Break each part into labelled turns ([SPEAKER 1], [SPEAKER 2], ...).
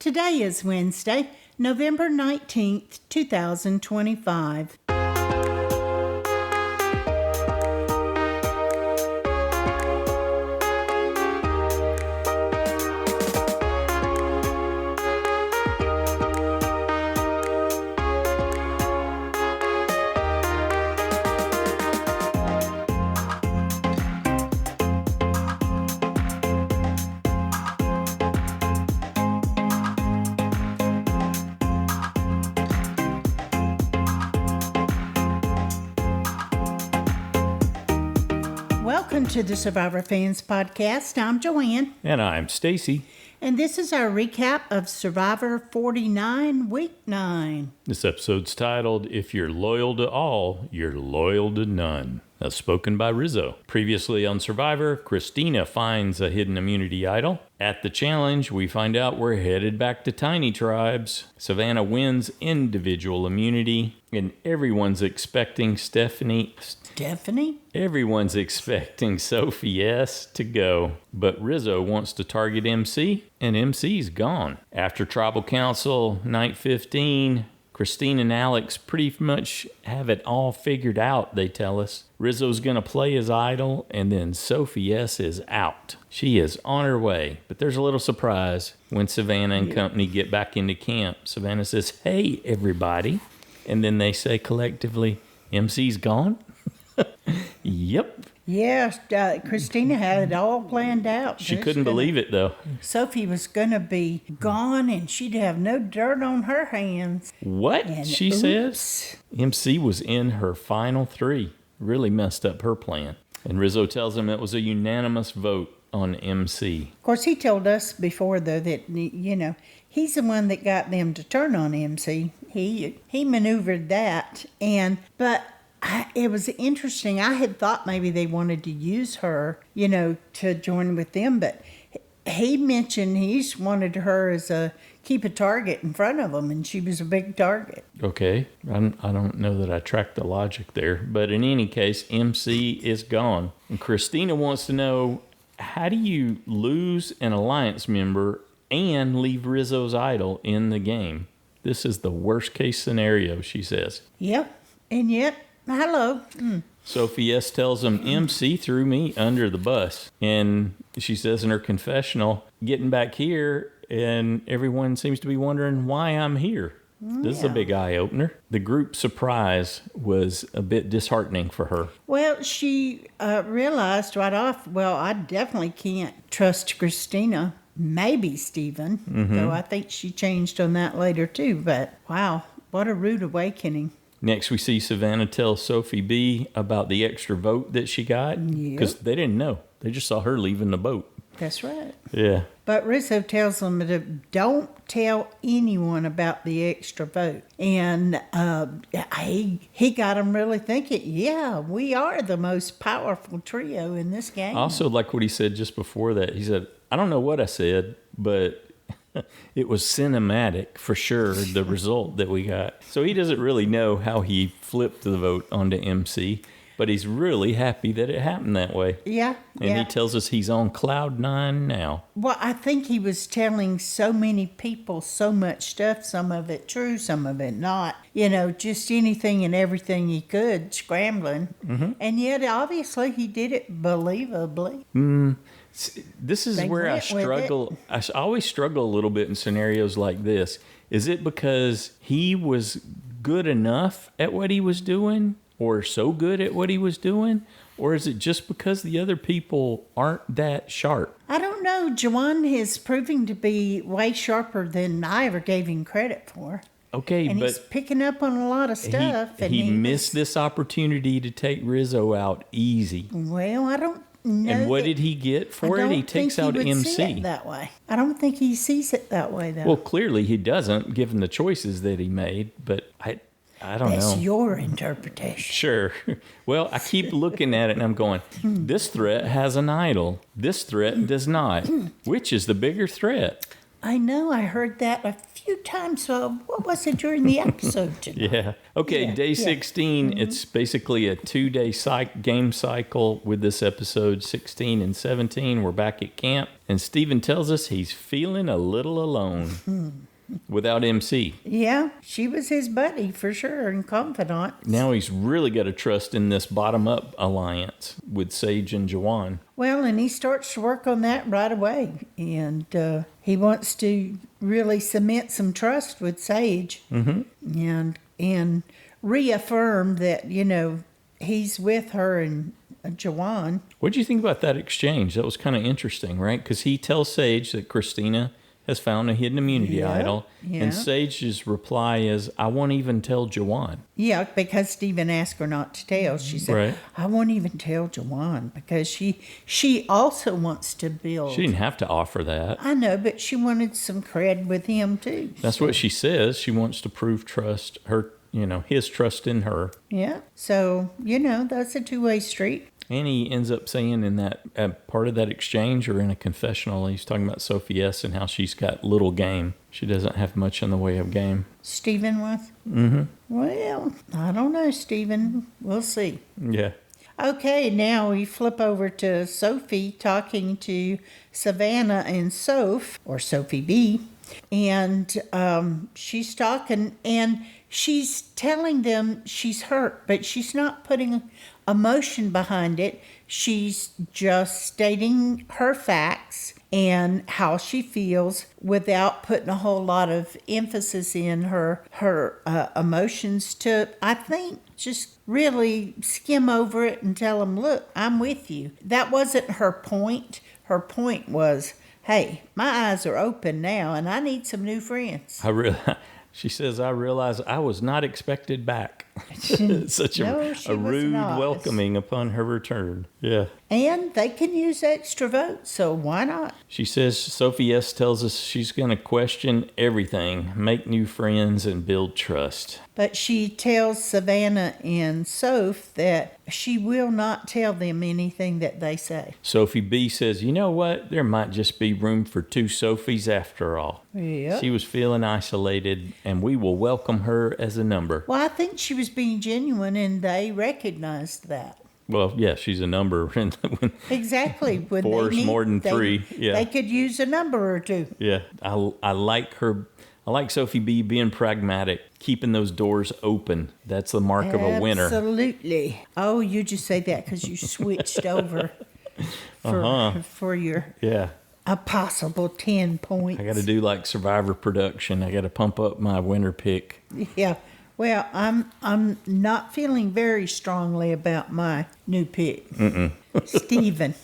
[SPEAKER 1] Today is Wednesday, November 19th, 2025. Welcome to the Survivor Fans Podcast. I'm Jawann.
[SPEAKER 2] And I'm Stacy.
[SPEAKER 1] And this is our recap of Survivor 49, Week 9.
[SPEAKER 2] This episode's titled, If You're Loyal to All, You're Loyal to None. As spoken by Rizo. Previously on Survivor, Kristina finds a hidden immunity idol. At the challenge, we find out we're headed back to tiny tribes. Savannah wins individual immunity, and everyone's expecting Stephanie? Everyone's expecting Sophie S to go, but Rizo wants to target MC, and MC's gone. After Tribal Council, night 15, Kristina and Alex pretty much have it all figured out, they tell us. Rizo's going to play his idol, and then Sophie S is out. She is on her way, but there's a little surprise when Savannah and company get back into camp. Savannah says, "Hey, everybody." And then they say collectively, "MC's gone?" Yep.
[SPEAKER 1] Yes, Kristina had it all planned out.
[SPEAKER 2] She couldn't believe it, though.
[SPEAKER 1] Sophie was going to be gone, and she'd have no dirt on her hands.
[SPEAKER 2] What?
[SPEAKER 1] And
[SPEAKER 2] she says? MC was in her final three. Really messed up her plan. And Rizo tells him it was a unanimous vote on MC.
[SPEAKER 1] Of course, he told us before, though, that, he's the one that got them to turn on MC. He maneuvered that, but it was interesting. I had thought maybe they wanted to use her, to join with them, but he mentioned he wanted her as keep a target in front of him, and she was a big target.
[SPEAKER 2] Okay. I don't know that I tracked the logic there, but in any case, MC is gone. And Kristina wants to know, how do you lose an alliance member and leave Rizo's idol in the game? This is the worst case scenario, she says.
[SPEAKER 1] Yep. And yet, hello.
[SPEAKER 2] Sophie S tells him, MC threw me under the bus. And she says in her confessional, getting back here, and everyone seems to be wondering why I'm here. This is a big eye-opener. The group surprise was a bit disheartening for her.
[SPEAKER 1] Well, she realized right off, I definitely can't trust Kristina. Maybe Stephen, though I think she changed on that later too. But wow, what a rude awakening.
[SPEAKER 2] Next, we see Savannah tell Sophi B about the extra vote that she got. Because they didn't know. They just saw her leaving the boat.
[SPEAKER 1] That's right.
[SPEAKER 2] Yeah.
[SPEAKER 1] But Rizo tells them to don't tell anyone about the extra vote. And he got them really thinking, we are the most powerful trio in this game.
[SPEAKER 2] I also like what he said just before that. He said, I don't know what I said, but it was cinematic for sure, the result that we got. So he doesn't really know how he flipped the vote onto MC, but he's really happy that it happened that way.
[SPEAKER 1] Yeah.
[SPEAKER 2] And he tells us he's on cloud 9 now.
[SPEAKER 1] Well, I think he was telling so many people so much stuff, some of it true, some of it not. Just anything and everything he could, scrambling. Mm-hmm. And yet, obviously, he did it believably.
[SPEAKER 2] This is where I struggle. I always struggle a little bit in scenarios like this. Is it because he was good enough at what he was doing, or so good at what he was doing? Or is it just because the other people aren't that sharp?
[SPEAKER 1] I don't know. Jawann is proving to be way sharper than I ever gave him credit for.
[SPEAKER 2] Okay,
[SPEAKER 1] and
[SPEAKER 2] but
[SPEAKER 1] he's picking up on a lot of stuff.
[SPEAKER 2] He missed this opportunity to take Rizo out easy.
[SPEAKER 1] Well, I don't know.
[SPEAKER 2] And what did he get for it? He takes out MC.
[SPEAKER 1] See it that way. I don't think he sees it that way, though.
[SPEAKER 2] Well, clearly he doesn't, given the choices that he made. But I don't know.
[SPEAKER 1] That's your interpretation.
[SPEAKER 2] Sure. Well, I keep looking at it and I'm going, this threat has an idol. This threat does not. Which is the bigger threat?
[SPEAKER 1] I know. I heard that a few times. So what was it during the episode tonight?
[SPEAKER 2] Yeah. Okay,
[SPEAKER 1] Yeah,
[SPEAKER 2] day
[SPEAKER 1] yeah.
[SPEAKER 2] 16, it's basically a 2-day game cycle with this episode 16 and 17. We're back at camp, and Steven tells us he's feeling a little alone without MC.
[SPEAKER 1] Yeah, she was his buddy for sure and confidant.
[SPEAKER 2] Now he's really got to trust in this bottom-up alliance with Sage and Jawann.
[SPEAKER 1] Well, and he starts to work on that right away. And he wants to really cement some trust with Sage and reaffirm that, he's with her and Jawann.
[SPEAKER 2] What do you think about that exchange? That was kind of interesting, right? Because he tells Sage that Kristina has found a hidden immunity idol.
[SPEAKER 1] Yeah.
[SPEAKER 2] And Sage's reply is, I won't even tell Jawann.
[SPEAKER 1] Yeah, because Stephen asked her not to tell. She said,
[SPEAKER 2] Right.
[SPEAKER 1] I won't even tell Jawann because she also wants to build.
[SPEAKER 2] She didn't have to offer that.
[SPEAKER 1] I know, but she wanted some cred with him too.
[SPEAKER 2] That's what she says. She wants to prove trust, his trust in her.
[SPEAKER 1] Yeah. So, that's a two-way street.
[SPEAKER 2] And he ends up saying in that part of that exchange or in a confessional, he's talking about Sophie S and how she's got little game. She doesn't have much in the way of game.
[SPEAKER 1] Stephen was? Mm-hmm. Well, I don't know, Stephen. We'll see.
[SPEAKER 2] Yeah.
[SPEAKER 1] Okay, now we flip over to Sophie talking to Savannah and or Sophie B. And she's talking, and she's telling them she's hurt, but she's not putting emotion behind it. She's just stating her facts and how she feels without putting a whole lot of emphasis in her emotions to, I think, just really skim over it and tell them, look, I'm with you. That wasn't her point. Her point was, hey, my eyes are open now and I need some new friends.
[SPEAKER 2] She says, I realize I was not expected back. Such
[SPEAKER 1] No, she
[SPEAKER 2] a
[SPEAKER 1] was
[SPEAKER 2] rude
[SPEAKER 1] not.
[SPEAKER 2] welcoming upon her return. Yeah.
[SPEAKER 1] And they can use extra votes, so why not?
[SPEAKER 2] She says Sophie S tells us she's going to question everything, make new friends, and build trust.
[SPEAKER 1] But she tells Savannah and Soph that she will not tell them anything that they say.
[SPEAKER 2] Sophie B says, you know what? There might just be room for 2 Sophies after all.
[SPEAKER 1] Yeah.
[SPEAKER 2] She was feeling isolated, and we will welcome her as a number.
[SPEAKER 1] Well, I think she was being genuine, and they recognized that.
[SPEAKER 2] Well, yeah, she's a number.
[SPEAKER 1] Exactly. When
[SPEAKER 2] Four's more than 3. Yeah.
[SPEAKER 1] They could use a number or 2.
[SPEAKER 2] Yeah, I like her. I like Sophie B being pragmatic, keeping those doors open. That's the mark of a winner.
[SPEAKER 1] Absolutely. Oh, you just say that because you switched over for your a possible 10 points.
[SPEAKER 2] I got to do like Survivor production. I got to pump up my winner pick.
[SPEAKER 1] Yeah. Well, I'm not feeling very strongly about my new pick, Stephen.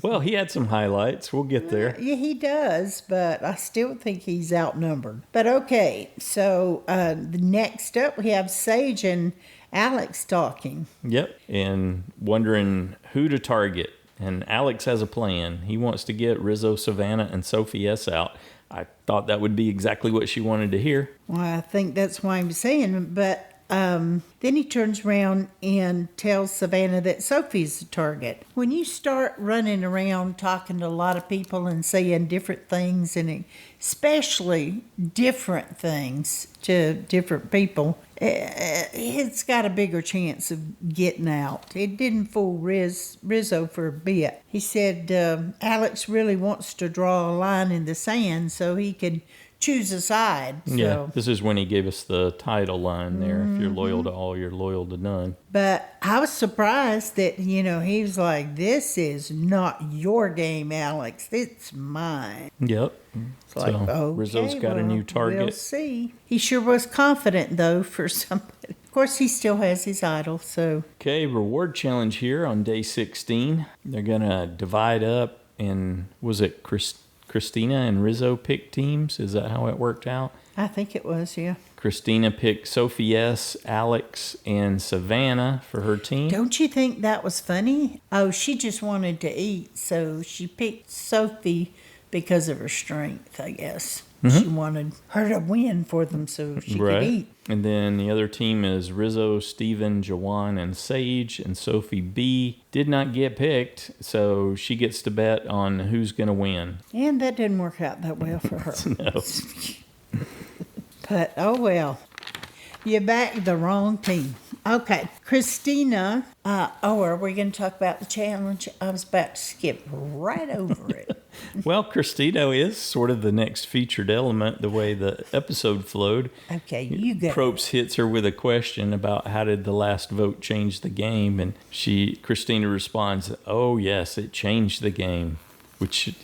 [SPEAKER 2] Well, he had some highlights. We'll get there.
[SPEAKER 1] Yeah, he does, but I still think he's outnumbered. But okay, so the next up we have Sage and Alex talking.
[SPEAKER 2] Yep, and wondering who to target. And Alex has a plan. He wants to get Rizo, Savannah, and Sophie S out. I thought that would be exactly what she wanted to hear.
[SPEAKER 1] Well, I think that's why I'm saying, but then he turns around and tells Savannah that Sophie's the target. When you start running around talking to a lot of people and saying different things, and especially different things to different people, it's got a bigger chance of getting out. It didn't fool Rizzo for a bit. He said Alex really wants to draw a line in the sand so he can choose a side. So.
[SPEAKER 2] Yeah, this is when he gave us the title line there. If you're loyal to all, you're loyal to none.
[SPEAKER 1] But I was surprised that, he was like, this is not your game, Alex. It's mine.
[SPEAKER 2] Yep.
[SPEAKER 1] It's like, okay,
[SPEAKER 2] Rizzo's got a new target.
[SPEAKER 1] We'll see. He sure was confident, though, for somebody. Of course, he still has his idol, so.
[SPEAKER 2] Okay, reward challenge here on day 16. They're going to divide up, and was it Kristina and Rizzo picked teams? Is that how it worked out?
[SPEAKER 1] I think it was, yeah.
[SPEAKER 2] Kristina picked Sophie S, Alex, and Savannah for her team.
[SPEAKER 1] Don't you think that was funny? Oh, she just wanted to eat, so she picked Sophie because of her strength, I guess. She wanted her to win for them so she could eat.
[SPEAKER 2] And then the other team is Rizo, Steven, Jawann, and Sage. And Sophie B did not get picked, so she gets to bet on who's going to win.
[SPEAKER 1] And that didn't work out that well for her.
[SPEAKER 2] No.
[SPEAKER 1] But, oh well. You backed the wrong team. Okay, Kristina. Are we going to talk about the challenge? I was about to skip right over it.
[SPEAKER 2] Well, Kristina is sort of the next featured element, the way the episode flowed.
[SPEAKER 1] Okay, you go.
[SPEAKER 2] Probst hits her with a question about how did the last vote change the game, and Kristina responds, "Oh yes, it changed the game," which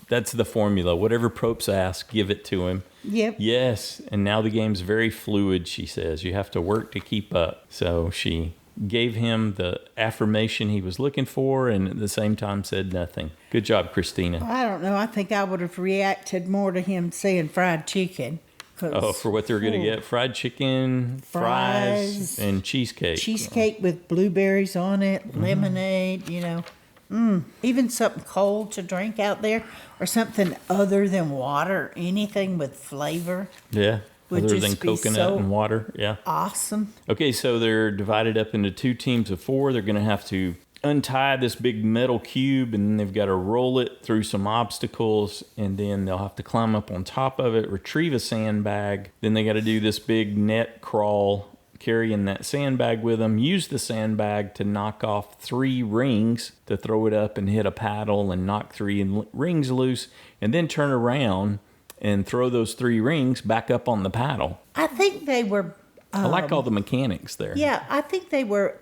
[SPEAKER 2] that's the formula. Whatever Probst asks, give it to him.
[SPEAKER 1] Yep.
[SPEAKER 2] Yes, and now the game's very fluid, she says. You have to work to keep up. So she gave him the affirmation he was looking for and at the same time said nothing. Good job, Kristina.
[SPEAKER 1] I don't know. I think I would have reacted more to him saying fried chicken.
[SPEAKER 2] Oh, for what they're going to get? Fried chicken, fries, and cheesecake.
[SPEAKER 1] Cheesecake with blueberries on it, lemonade, even something cold to drink out there or something other than water, anything with flavor.
[SPEAKER 2] Yeah,
[SPEAKER 1] would
[SPEAKER 2] other
[SPEAKER 1] just
[SPEAKER 2] than
[SPEAKER 1] be
[SPEAKER 2] coconut
[SPEAKER 1] so
[SPEAKER 2] and water. Yeah.
[SPEAKER 1] Awesome.
[SPEAKER 2] Okay, so they're divided up into 2 teams of 4. They're going to have to untie this big metal cube, and then they've got to roll it through some obstacles, and then they'll have to climb up on top of it, retrieve a sandbag. Then they got to do this big net crawl, carrying that sandbag with them, use the sandbag to knock off 3 rings, to throw it up and hit a paddle and knock 3 rings loose, and then turn around and throw those 3 rings back up on the paddle.
[SPEAKER 1] I think they were...
[SPEAKER 2] I like all the mechanics there.
[SPEAKER 1] Yeah, I think they were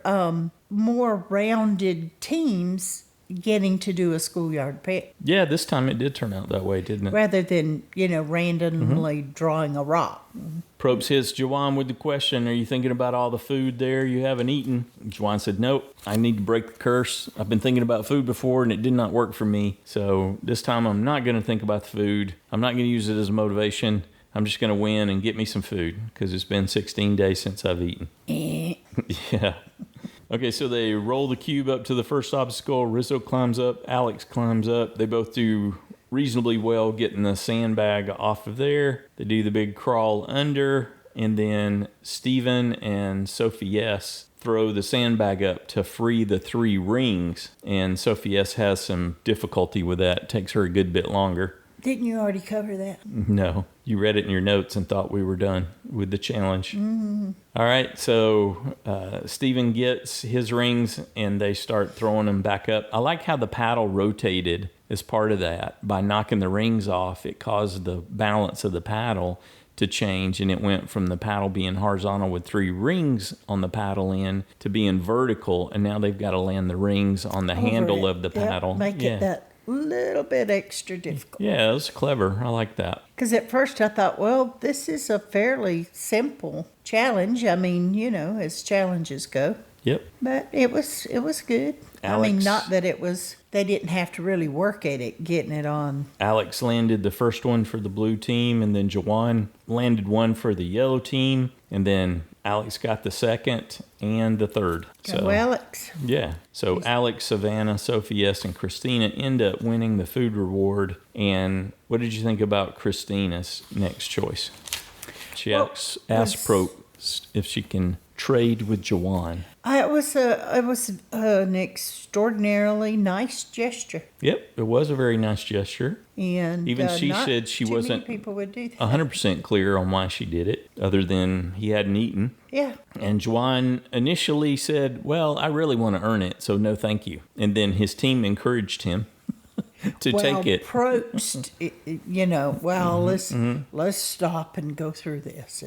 [SPEAKER 1] more rounded teams getting to do a schoolyard pick.
[SPEAKER 2] Yeah, this time it did turn out that way, didn't it?
[SPEAKER 1] Rather than, randomly drawing a rock.
[SPEAKER 2] Probst hits Jawann with the question, are you thinking about all the food there you haven't eaten? Jawann said, nope, I need to break the curse. I've been thinking about food before and it did not work for me. So this time I'm not going to think about the food. I'm not going to use it as a motivation. I'm just going to win and get me some food because it's been 16 days since I've eaten. Yeah. Okay, so they roll the cube up to the first obstacle. Rizo climbs up. Alex climbs up. They both do reasonably well getting the sandbag off of there. They do the big crawl under. And then Steven and Sophie S throw the sandbag up to free the 3 rings. And Sophie S has some difficulty with that. It takes her a good bit longer.
[SPEAKER 1] Didn't you already cover that?
[SPEAKER 2] No. You read it in your notes and thought we were done with the challenge. Mm-hmm. All right, so Steven gets his rings and they start throwing them back up. I like how the paddle rotated as part of that. By knocking the rings off, it caused the balance of the paddle to change, and it went from the paddle being horizontal with 3 rings on the paddle end to being vertical, and now they've got to land the rings on the handle of the paddle.
[SPEAKER 1] Make it that little bit extra difficult.
[SPEAKER 2] Yeah, it was clever. I like that.
[SPEAKER 1] Because at first I thought, well, this is a fairly simple challenge. I mean, as challenges go.
[SPEAKER 2] Yep.
[SPEAKER 1] But it was good.
[SPEAKER 2] Alex,
[SPEAKER 1] not that it was, they didn't have to really work at it, getting it on.
[SPEAKER 2] Alex landed the first one for the blue team, and then Jawann landed one for the yellow team, and then Alex got the second and the third.
[SPEAKER 1] So Alex.
[SPEAKER 2] Yeah. So Alex, Savannah, Sophie S, and Kristina end up winning the food reward. And what did you think about Kristina's next choice? She asked Probst if she can trade with Jawann.
[SPEAKER 1] It was an extraordinarily nice gesture.
[SPEAKER 2] Yep, it was a very nice gesture.
[SPEAKER 1] And
[SPEAKER 2] even she said she wasn't
[SPEAKER 1] people would do that.
[SPEAKER 2] 100% clear on why she did it, other than he hadn't eaten.
[SPEAKER 1] Yeah.
[SPEAKER 2] And Jawann initially said, well, I really want to earn it, so no thank you. And then his team encouraged him to take it.
[SPEAKER 1] Probst, let's stop and go through this,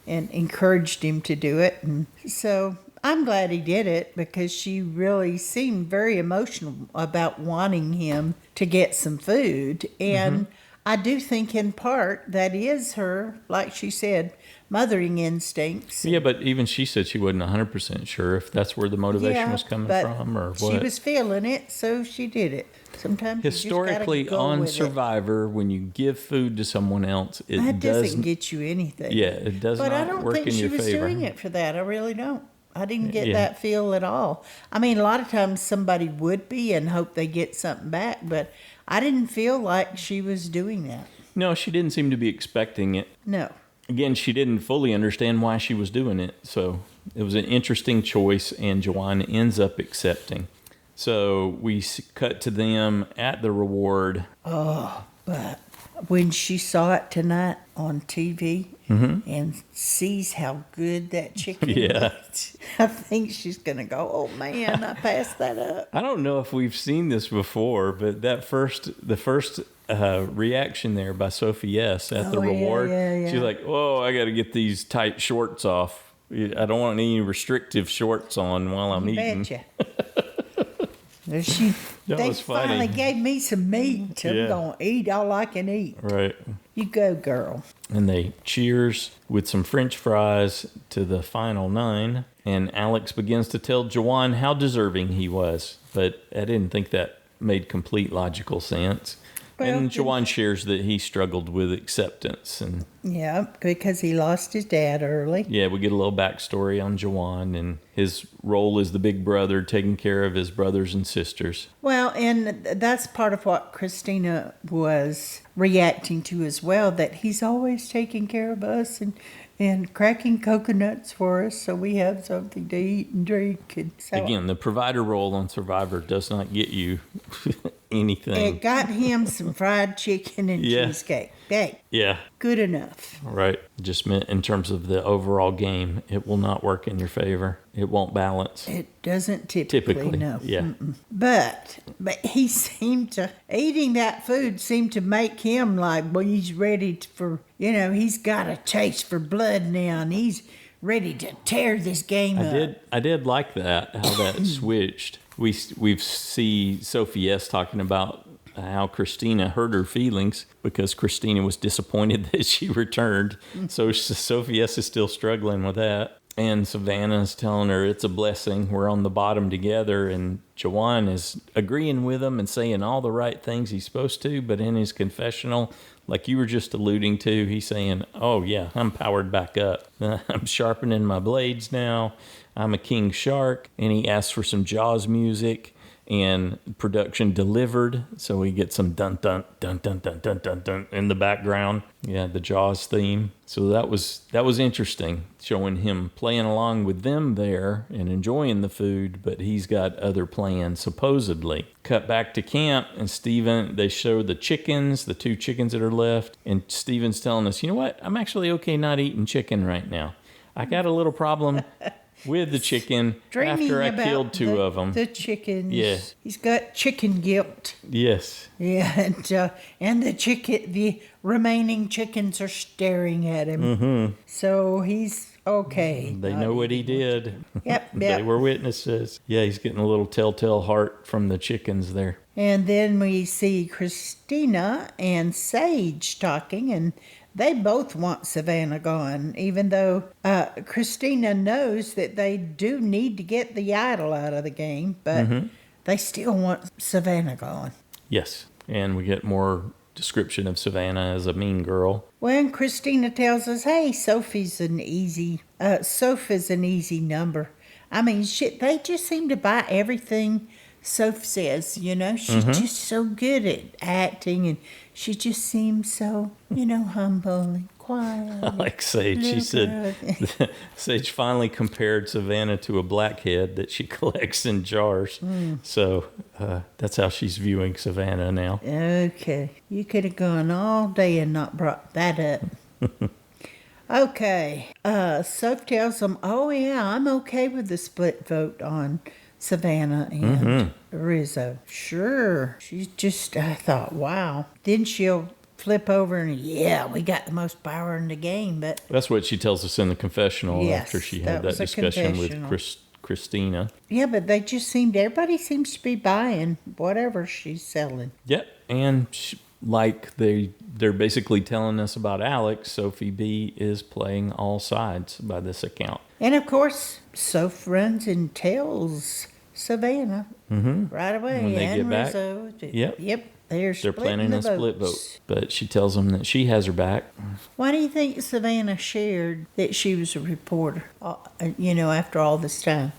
[SPEAKER 1] and encouraged him to do it, and so I'm glad he did it because she really seemed very emotional about wanting him to get some food, and I do think in part that is her, like she said, mothering instincts.
[SPEAKER 2] Yeah, but even she said she wasn't 100% sure if that's where the motivation was coming from or what.
[SPEAKER 1] She was feeling it, so she did it. Sometimes
[SPEAKER 2] historically
[SPEAKER 1] you just
[SPEAKER 2] on Survivor, when you give food to someone else,
[SPEAKER 1] that doesn't get you anything.
[SPEAKER 2] Yeah, it does not work in your favor. But I don't think she was
[SPEAKER 1] doing it for that. I really don't. I didn't get that feel at all. I mean, a lot of times somebody would be and hope they get something back, but I didn't feel like she was doing that.
[SPEAKER 2] No, she didn't seem to be expecting it.
[SPEAKER 1] No.
[SPEAKER 2] Again, she didn't fully understand why she was doing it. So it was an interesting choice, and Jawann ends up accepting. So we cut to them at the reward.
[SPEAKER 1] Oh, but when she saw it tonight on TV and sees how good that chicken looked, I think she's going to go, oh, man, I passed that up.
[SPEAKER 2] I don't know if we've seen this before, but the first reaction there by Sophie S at the reward, she's like, "Whoa, I got to get these tight shorts off. I don't want any restrictive shorts on while I'm eating."
[SPEAKER 1] Betcha. They
[SPEAKER 2] was funny.
[SPEAKER 1] finally gave me some meat. I'm going to eat all I can eat.
[SPEAKER 2] Right.
[SPEAKER 1] You go, girl.
[SPEAKER 2] And they cheers with some French fries to the final 9. And Alex begins to tell Jawann how deserving he was. But I didn't think that made complete logical sense.
[SPEAKER 1] Well,
[SPEAKER 2] and Jawann shares that he struggled with acceptance. And
[SPEAKER 1] yeah, because he lost his dad early.
[SPEAKER 2] yeah, we get a little backstory on Jawann and his role as the big brother, taking care of his brothers and sisters.
[SPEAKER 1] Well, and that's part of what Kristina was reacting to as well, that he's always taking care of us and cracking coconuts for us so we have something to eat and drink. And so
[SPEAKER 2] again, the provider role on Survivor does not get you anything.
[SPEAKER 1] it got him some fried chicken and cheesecake. Hey,
[SPEAKER 2] yeah.
[SPEAKER 1] good enough.
[SPEAKER 2] Right. Just meant in terms of the overall game, it will not work in your favor. It won't balance.
[SPEAKER 1] It doesn't typically no.
[SPEAKER 2] Yeah.
[SPEAKER 1] Mm-mm. But he seemed to, eating that food seemed to make him like, well, he's ready for, he's got a taste for blood now, and he's ready to tear this game up.
[SPEAKER 2] I did like that, how that switched. We see Sophie S talking about how Kristina hurt her feelings because Kristina was disappointed that she returned. So Sophie S is still struggling with that. And Savannah's telling her it's a blessing. We're on the bottom together. And Jawann is agreeing with him and saying all the right things he's supposed to. But in his confessional, like you were just alluding to, he's saying, oh, yeah, I'm powered back up. I'm sharpening my blades now. I'm a king shark. And he asks for some Jaws music. And production delivered, so we get some dun dun dun dun dun dun dun dun in the background. Yeah, the Jaws theme. So that was interesting, showing him playing along with them there and enjoying the food, but he's got other plans supposedly. Cut back to camp, and they show the chickens, the 2 chickens that are left, and Steven's telling us, you know what? I'm actually okay not eating chicken right now. I got a little problem with the chicken after I killed 2 of them.
[SPEAKER 1] The chickens.
[SPEAKER 2] Yeah.
[SPEAKER 1] He's got chicken guilt.
[SPEAKER 2] Yes.
[SPEAKER 1] Yeah, and the remaining chickens are staring at him. Mm-hmm. So he's okay.
[SPEAKER 2] They know what he did.
[SPEAKER 1] Yep.
[SPEAKER 2] They were witnesses. Yeah, he's getting a little telltale heart from the chickens there.
[SPEAKER 1] And then we see Kristina and Sage talking, and they both want Savannah gone, even though Kristina knows that they do need to get the idol out of the game, but they still want Savannah gone.
[SPEAKER 2] Yes, and we get more description of Savannah as a mean girl.
[SPEAKER 1] Well, and Kristina tells us, hey, Sophie's an easy number. I mean, shit, they just seem to buy everything Soph says, she's just so good at acting, and she just seems so, humble and quiet.
[SPEAKER 2] Like Sage, she said, Sage finally compared Savannah to a blackhead that she collects in jars. So that's how she's viewing Savannah now.
[SPEAKER 1] Okay, you could have gone all day and not brought that up. Okay, Soph tells them, oh yeah, I'm okay with the split vote on Savannah and Rizo. Sure. She's just, I thought, wow. Then she'll flip over and, yeah, we got the most power in the game. But
[SPEAKER 2] that's what she tells us in the confessional after she had that discussion with Kristina.
[SPEAKER 1] Yeah, but everybody seems to be buying whatever she's selling.
[SPEAKER 2] Yep. And they're basically telling us about Alex, Sophi B is playing all sides by this account.
[SPEAKER 1] And of course, Soph runs and tells Savannah right away.
[SPEAKER 2] When they get back.
[SPEAKER 1] Rizzo.
[SPEAKER 2] Yep.
[SPEAKER 1] They're
[SPEAKER 2] planning a split vote. But she tells them that she has her back.
[SPEAKER 1] Why do you think Savannah shared that she was a reporter, after all this time?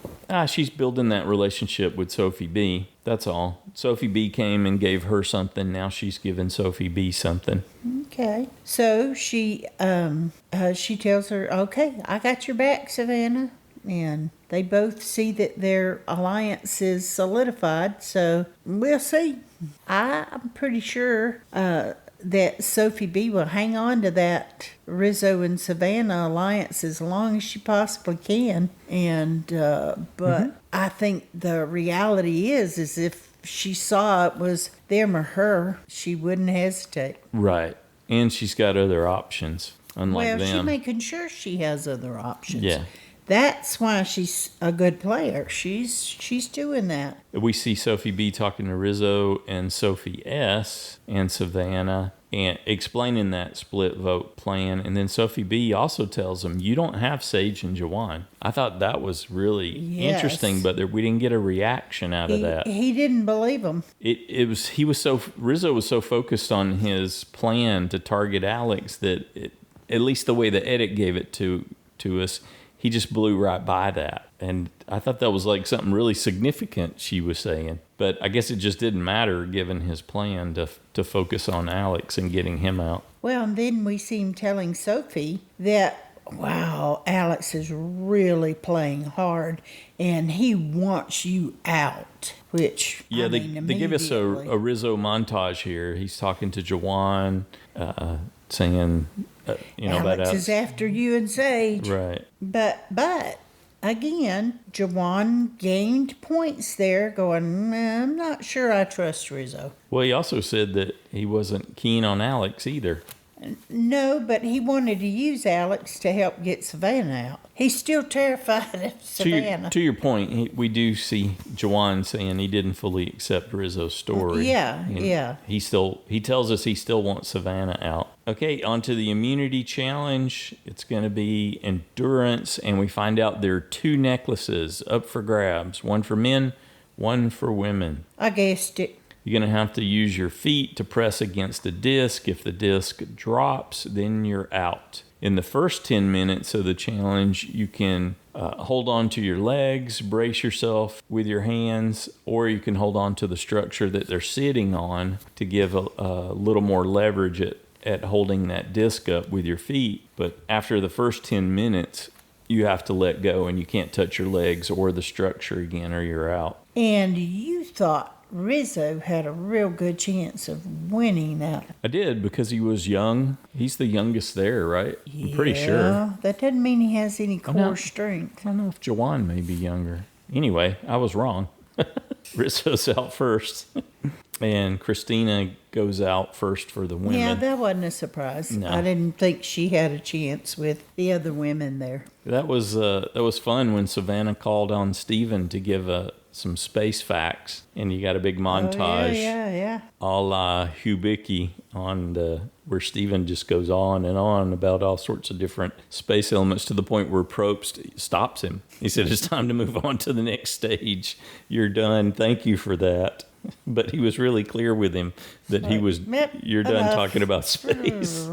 [SPEAKER 2] She's building that relationship with Sophi B. That's all. Sophi B came and gave her something. Now she's giving Sophi B something.
[SPEAKER 1] Okay. So she tells her, okay, I got your back, Savannah. And they both see that their alliance is solidified, so we'll see. I'm pretty sure that Sophie B will hang on to that Rizo and Savannah alliance as long as she possibly can. And but I think the reality is if she saw it was them or her, she wouldn't hesitate.
[SPEAKER 2] Right. And she's got other options, unlike them.
[SPEAKER 1] Well, she's making sure she has other options.
[SPEAKER 2] Yeah.
[SPEAKER 1] That's why she's a good player. She's doing that.
[SPEAKER 2] We see Sophie B talking to Rizo and Sophie S and Savannah and explaining that split vote plan. And then Sophie B also tells them, you don't have Sage and Jawann. I thought that was really interesting, but we didn't get a reaction out of that.
[SPEAKER 1] He didn't believe them.
[SPEAKER 2] Rizo was so focused on his plan to target Alex that at least the way the edit gave it to us, he just blew right by that. And I thought that was like something really significant she was saying. But I guess it just didn't matter given his plan to focus on Alex and getting him out.
[SPEAKER 1] Well, and then we see him telling Sophie that, wow, Alex is really playing hard and he wants you out. Which,
[SPEAKER 2] yeah, they give us a Rizo montage here. He's talking to Jawann, saying...
[SPEAKER 1] Alex is after you and Sage.
[SPEAKER 2] Right.
[SPEAKER 1] But again, Jawann gained points there going, I'm not sure I trust Rizo.
[SPEAKER 2] Well, he also said that he wasn't keen on Alex either.
[SPEAKER 1] No, but he wanted to use Alex to help get Savannah out. He's still terrified of Savannah.
[SPEAKER 2] To your point, we do see Jawann saying he didn't fully accept Rizzo's story.
[SPEAKER 1] Yeah.
[SPEAKER 2] He tells us he still wants Savannah out. Okay, on to the immunity challenge. It's going to be endurance, and we find out there are 2 necklaces up for grabs. One for men, one for women.
[SPEAKER 1] I guessed it.
[SPEAKER 2] You're going to have to use your feet to press against the disc. If the disc drops, then you're out. In the first 10 minutes of the challenge, you can hold on to your legs, brace yourself with your hands, or you can hold on to the structure that they're sitting on to give a little more leverage at holding that disc up with your feet. But after the first 10 minutes, you have to let go and you can't touch your legs or the structure again or you're out.
[SPEAKER 1] And you thought Rizo had a real good chance of winning that.
[SPEAKER 2] I did, because he was young. He's the youngest there, right?
[SPEAKER 1] Yeah,
[SPEAKER 2] I'm pretty sure.
[SPEAKER 1] That doesn't mean he has any core strength.
[SPEAKER 2] I don't know if Jawann may be younger. Anyway, I was wrong. Rizzo's out first. And Kristina goes out first for the women.
[SPEAKER 1] Yeah, that wasn't a surprise.
[SPEAKER 2] No.
[SPEAKER 1] I didn't think she had a chance with the other women there.
[SPEAKER 2] That was fun when Savannah called on Steven to give some space facts, and you got a big montage, a la Hubicki where Steven just goes on and on about all sorts of different space elements to the point where Probst stops him. He said, "It's time to move on to the next stage. You're done. Thank you for that." But he was really clear with him that you're done talking about space.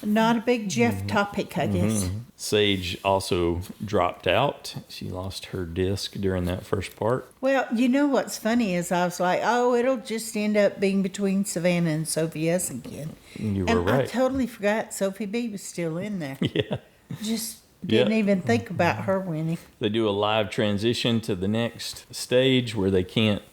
[SPEAKER 1] Not a big Jeff topic, I guess.
[SPEAKER 2] Sage also dropped out. She lost her disc during that first part.
[SPEAKER 1] Well, you know what's funny is I was like, it'll just end up being between Savannah and Sophie S again.
[SPEAKER 2] You were right.
[SPEAKER 1] I totally forgot Sophie B was still in there.
[SPEAKER 2] Yeah.
[SPEAKER 1] Just didn't even think about her winning.
[SPEAKER 2] They do a live transition to the next stage where they can't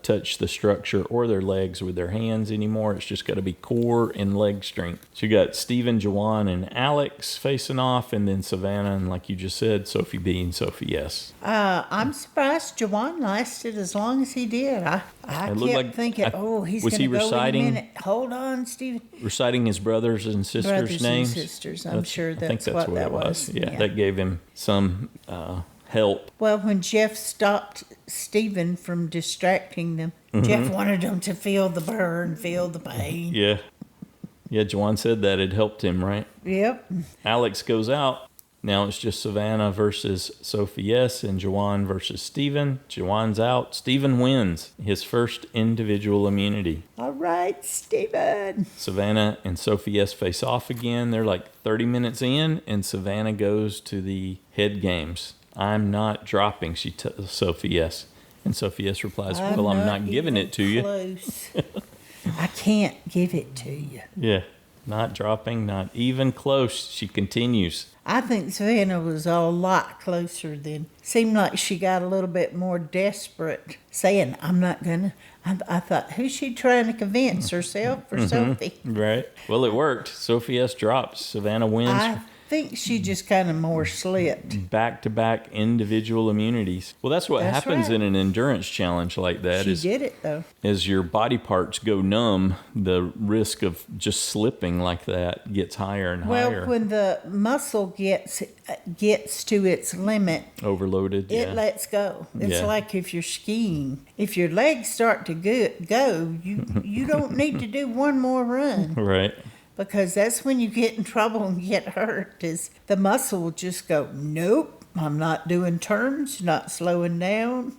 [SPEAKER 2] touch the structure or their legs with their hands anymore. It's just got to be core and leg strength. So you got Steven, Jawann, and Alex facing off, and then Savannah, and like you just said, Sophie B and Sophie S.
[SPEAKER 1] I'm surprised Jawann lasted as long as he did. I kept thinking, he's going to go in a minute. Hold on, Steven.
[SPEAKER 2] Reciting his brothers and sisters' names.
[SPEAKER 1] I'm sure that's what that was.
[SPEAKER 2] Yeah, that gave him some help.
[SPEAKER 1] Well, when Jeff stopped Steven from distracting them, Jeff wanted them to feel the burn, feel the pain.
[SPEAKER 2] Yeah, Jawann said that it helped him, right?
[SPEAKER 1] Yep.
[SPEAKER 2] Alex goes out. Now it's just Savannah versus Sophie S and Jawann versus Steven. Jawann's out. Steven wins his first individual immunity.
[SPEAKER 1] All right, Steven.
[SPEAKER 2] Savannah and Sophie S face off again. They're like 30 minutes in, and Savannah goes to the head games. "I'm not dropping," she tells Sophie S. And Sophie S replies, "Well, I'm not giving it to you."
[SPEAKER 1] I can't give it to you.
[SPEAKER 2] Yeah. Not dropping, not even close. She continues.
[SPEAKER 1] I think Savannah was a lot closer than. Seemed like she got a little bit more desperate, saying, "I'm not gonna." I thought, who's she trying to convince, herself or Sophie?
[SPEAKER 2] Right. Well, it worked. Sophie S drops. Savannah wins.
[SPEAKER 1] I think she just kind of more slipped.
[SPEAKER 2] Back-to-back individual immunities. Well, that's what happens in an endurance challenge like that.
[SPEAKER 1] She did it, though.
[SPEAKER 2] As your body parts go numb, the risk of just slipping like that gets higher and higher.
[SPEAKER 1] Well, when the muscle gets to its limit,
[SPEAKER 2] Overloaded,
[SPEAKER 1] it lets go. It's like if you're skiing. If your legs start to go, you don't need to do one more run.
[SPEAKER 2] Right.
[SPEAKER 1] Because that's when you get in trouble and get hurt, is the muscle will just go, nope, I'm not doing turns, not slowing down.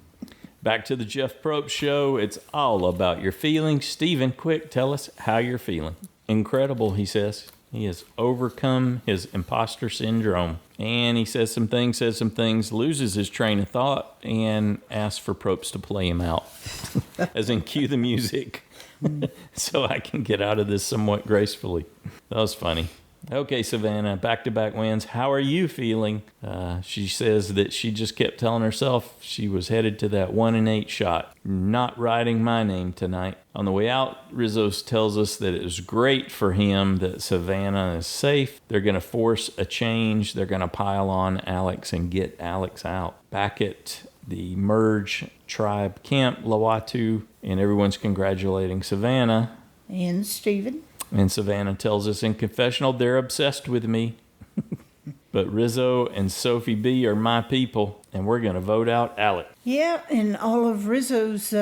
[SPEAKER 2] Back to the Jeff Probst show. It's all about your feelings. Stephen, quick, tell us how you're feeling. Incredible, he says. He has overcome his imposter syndrome. And he says some things, loses his train of thought, and asks for Probst to play him out. As in, cue the music. So I can get out of this somewhat gracefully. That was funny. Okay, Savannah, back-to-back wins. How are you feeling? She says that she just kept telling herself she was headed to that 1-8 shot. Not writing my name tonight. On the way out, Rizo tells us that it was great for him that Savannah is safe. They're going to force a change. They're going to pile on Alex and get Alex out. Back at the Merge Tribe Camp, Lawatu, and everyone's congratulating Savannah.
[SPEAKER 1] And Stephen.
[SPEAKER 2] And Savannah tells us in confessional they're obsessed with me. But Rizo and Sophi B are my people, and we're going to vote out Alex.
[SPEAKER 1] Yeah, and all of Rizzo's